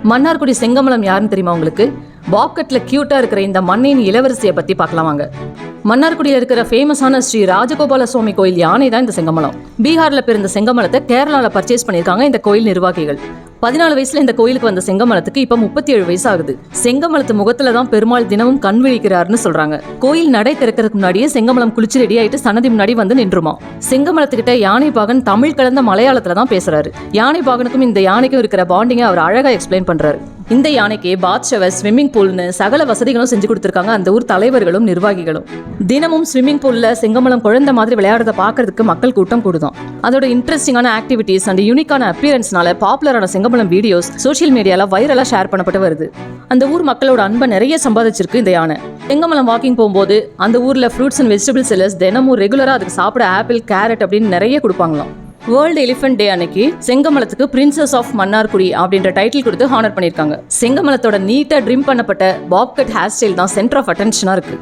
மன்னார்குடி செங்கமலம் யாருன்னு தெரியுமா உங்களுக்கு? பாப்கட்ல கியூட்டா இருக்கிற இந்த மண்ணின் இளவரசியை பத்தி பார்க்கலாம் வாங்க. மன்னார்குடியில் இருக்கிற ஃபேமஸான ஸ்ரீ ராஜகோபால சுவாமி கோயில் யானை தான் இந்த செங்கமலம். பீகார்ல பிறந்த செங்கமலத்தை கேரளால பர்ச்சேஸ் பண்ணியிருக்காங்க இந்த கோயில் நிர்வாகிகள். 14 வயசுல இந்த கோயிலுக்கு வந்த செங்கமலத்துக்கு இப்ப 37 வயசு ஆகுது. செங்கமலத்து முகத்துல தான் பெருமாள் தினமும் கண் விழிக்கிறாருன்னு சொல்றாங்க. கோயில் நடை திறக்கிறதுக்கு முன்னாடியே செங்கமலம் குளிச்சு ரெடி ஆயிட்டு சன்னதி முன்னாடி வந்து நின்றுமா. செங்கமலத்துக்கிட்ட யானை பாகன் தமிழ் கலந்த மலையாளத்துல தான் பேசுறாரு. யானை பாகனுக்கும் இந்த யானைக்கும் இருக்கிற பாண்டிங்க அவர் அழகா எக்ஸ்பிளைன் பண்றாரு. இந்த யானைக்கு பாத் ஷவர், ஸ்விம்மிங் பூல்னு சகல வசதிகளும் செஞ்சு கொடுத்திருக்காங்க அந்த ஊர் தலைவர்களும் நிர்வாகிகளும். தினமும் ஸ்விம்மிங் பூல்ல செங்கமலம் குழந்தை மாதிரி விளையாடுறத பாக்குறதுக்கு மக்கள் கூட்டம் கூடுதான். அதோட இன்ட்ரெஸ்டிங்கான ஆக்டிவிட்டிஸ் அண்ட் யூனிக்கான அப்பியரன்ஸ்னால பாப்புலரான செங்கமலம் வீடியோஸ் சோஷியல் மீடியால வைரலா ஷேர் பண்ணப்பட்டு வருது. அந்த ஊர் மக்களோட அன்பை நிறைய சம்பாதிச்சிருக்கு இந்த யானை. செங்கமலம் வாக்கிங் போகும்போது அந்த ஊர்ல ஃப்ரூட்ஸ் அண்ட் வெஜிடபிள் செல்லர்ஸ் தினமும் ரெகுலரா அதுக்கு சாப்பிட ஆப்பிள், கேரட் அப்படின்னு நிறைய கொடுப்பாங்களாம். வேர்ல்டு எலிஃபென்ட் டே அன்னைக்கு செங்கமலத்துக்கு பிரின்சஸ் ஆஃப் மன்னார்குடி அப்படின்ற டைட்டில் கொடுத்து ஹானர் பண்ணியிருக்காங்க. செங்கமலத்தோட நீட்டா ட்ரிம் பண்ணப்பட்ட பாப்கட் ஹேர் ஸ்டைல் தான் சென்டர் ஆஃப் அட்டென்ஷனா இருக்கு.